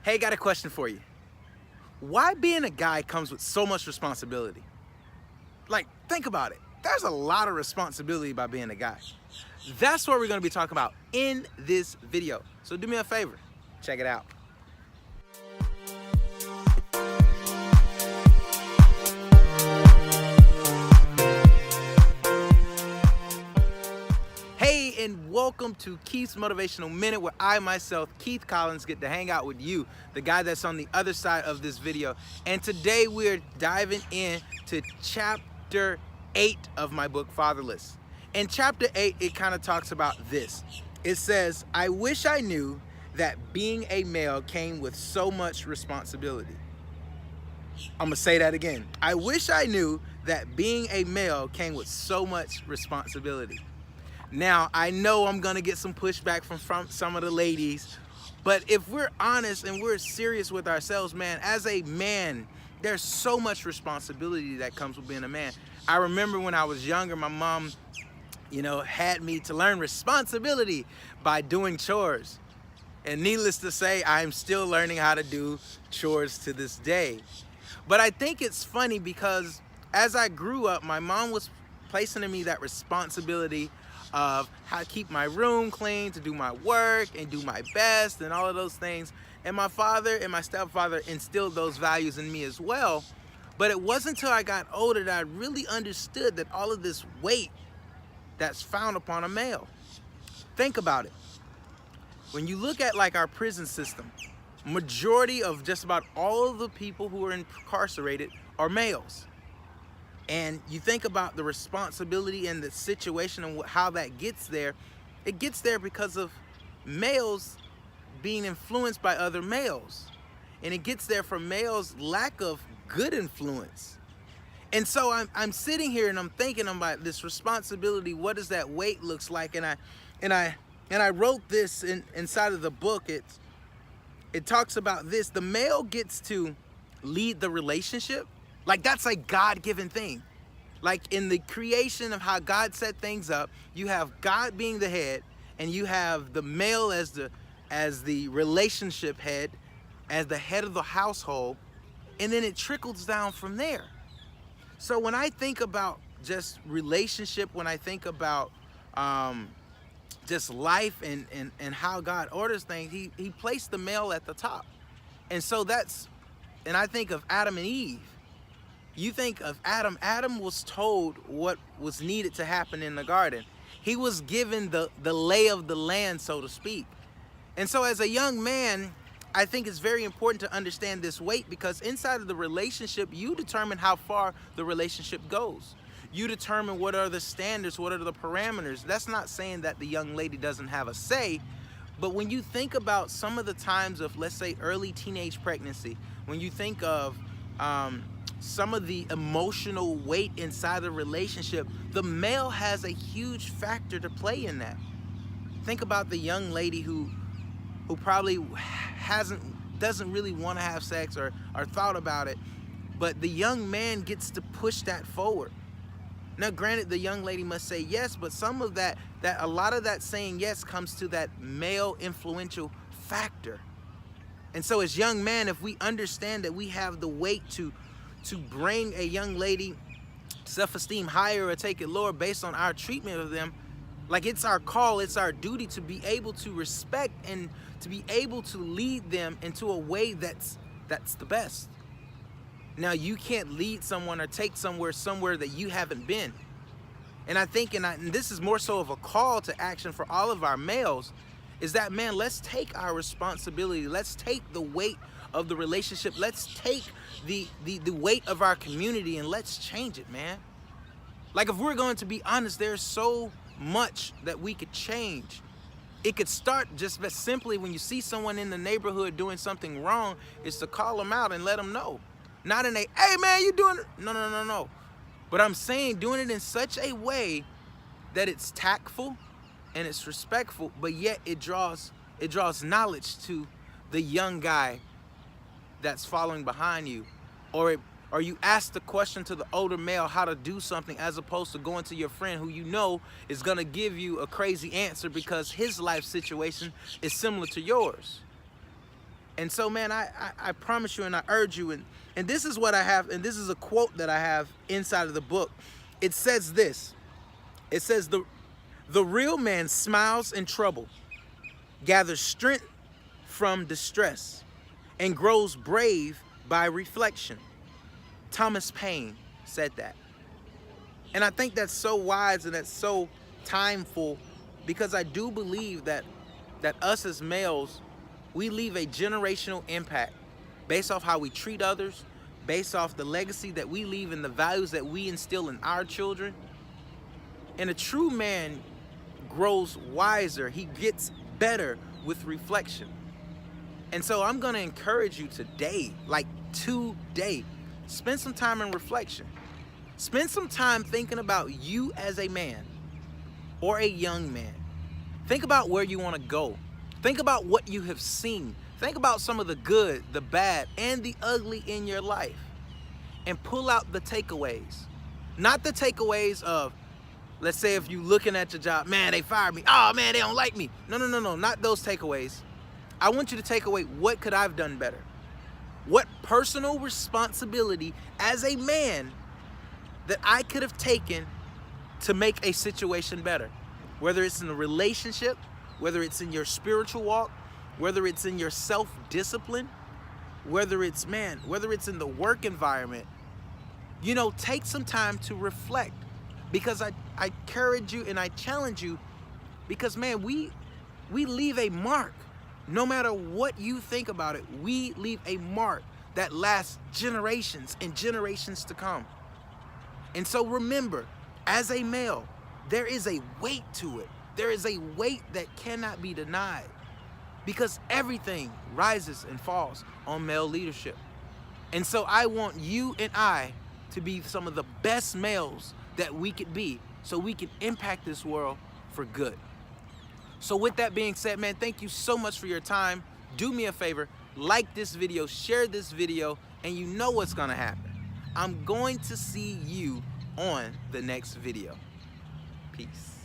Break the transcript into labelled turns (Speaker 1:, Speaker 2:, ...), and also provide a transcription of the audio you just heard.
Speaker 1: Hey, got a question for you. Why being a guy comes with so much responsibility? Like, think about it. There's a lot of responsibility by being a guy. That's what we're gonna be talking about in this video. So do me a favor, check it out. Hey, and welcome to Keith's Motivational Minute, where I myself, Keith Collins, get to hang out with you, the guy that's on the other side of this video. And today we're diving into chapter 8 of my book, Fatherless. In chapter 8, it kind of talks about this. It says, I wish I knew that being a male came with so much responsibility. I'm gonna say that again. I wish I knew that being a male came with so much responsibility. Now, I know I'm gonna get some pushback from some of the ladies, but if we're honest and we're serious with ourselves, man, as a man, there's so much responsibility that comes with being a man. I remember when I was younger, my mom, had me to learn responsibility by doing chores. And needless to say, I'm still learning how to do chores to this day. But I think it's funny because as I grew up, my mom was placing in me that responsibility of how to keep my room clean, to do my work and do my best and all of those things. And my father and my stepfather instilled those values in me as well. But it wasn't until I got older that I really understood that all of this weight that's found upon a male. Think about it. When you look at like our prison system, majority of just about all of the people who are incarcerated are males. And you think about the responsibility and the situation and how that gets there. It gets there because of males being influenced by other males. And it gets there from males' lack of good influence. And so I'm sitting here and I'm thinking about this responsibility. What does that weight looks like? And I wrote this inside of the book. It talks about this. The male gets to lead the relationship. Like, that's a God-given thing. Like, in the creation of how God set things up, you have God being the head, and you have the male as the relationship head, as the head of the household, and then it trickles down from there. So when I think about just relationship, when I think about just life and how God orders things, he placed the male at the top. And so and I think of Adam and Eve. You think of Adam. Adam was told what was needed to happen in the garden. He was given the lay of the land, so to speak. And so as a young man, I think it's very important to understand this weight, because inside of the relationship, you determine how far the relationship goes. You determine what are the standards, what are the parameters. That's not saying that the young lady doesn't have a say, but when you think about some of the times of, let's say, early teenage pregnancy, when you think of some of the emotional weight inside the relationship, the male has a huge factor to play in that. Think about the young lady who probably doesn't really want to have sex or thought about it, but the young man gets to push that forward. Now, granted, the young lady must say yes, but some of that a lot of that saying yes comes to that male influential factor. And so as young men, if we understand that we have the weight to bring a young lady self-esteem higher or take it lower based on our treatment of them, like, it's our call, it's our duty to be able to respect and to be able to lead them into a way that's the best. Now, you can't lead someone or take somewhere that you haven't been. And I think, and this is more so of a call to action for all of our males, is that, man, let's take our responsibility. Let's take the weight of the relationship. Let's take the weight of our community and let's change it, man. Like, if we're going to be honest, there's so much that we could change. It could start just simply when you see someone in the neighborhood doing something wrong, is to call them out and let them know. Not in a, hey man, you doing it? No. But I'm saying doing it in such a way that it's tactful and it's respectful, but yet it draws knowledge to the young guy that's following behind you. Or you ask the question to the older male how to do something, as opposed to going to your friend who you know is gonna give you a crazy answer because his life situation is similar to yours. And so, man, I promise you and I urge you, and this is what I have, and this is a quote that I have inside of the book. It says this. It says, the real man smiles in trouble, gathers strength from distress, and grows brave by reflection. Thomas Paine said that. And I think that's so wise and that's so timeful, because I do believe that us as males, we leave a generational impact based off how we treat others, based off the legacy that we leave and the values that we instill in our children. And a true man grows wiser. He gets better with reflection. And so I'm going to encourage you today, like today, spend some time in reflection. Spend some time thinking about you as a man or a young man. Think about where you want to go. Think about what you have seen. Think about some of the good, the bad, and the ugly in your life. And pull out the takeaways. Not the takeaways of, let's say if you're looking at your job, man, they fired me. Oh, man, they don't like me. No, not those takeaways. I want you to take away, what could I have done better? What personal responsibility as a man that I could have taken to make a situation better? Whether it's in a relationship, whether it's in your spiritual walk, whether it's in your self-discipline, whether it's in the work environment, take some time to reflect. Because I encourage you and I challenge you, because, man, we leave a mark. No matter what you think about it, we leave a mark that lasts generations and generations to come. And so remember, as a male, there is a weight to it. There is a weight that cannot be denied, because everything rises and falls on male leadership. And so I want you and I to be some of the best males that we could be, so we can impact this world for good. So with that being said, man, thank you so much for your time. Do me a favor, like this video, share this video, and you know what's gonna happen. I'm going to see you on the next video. Peace.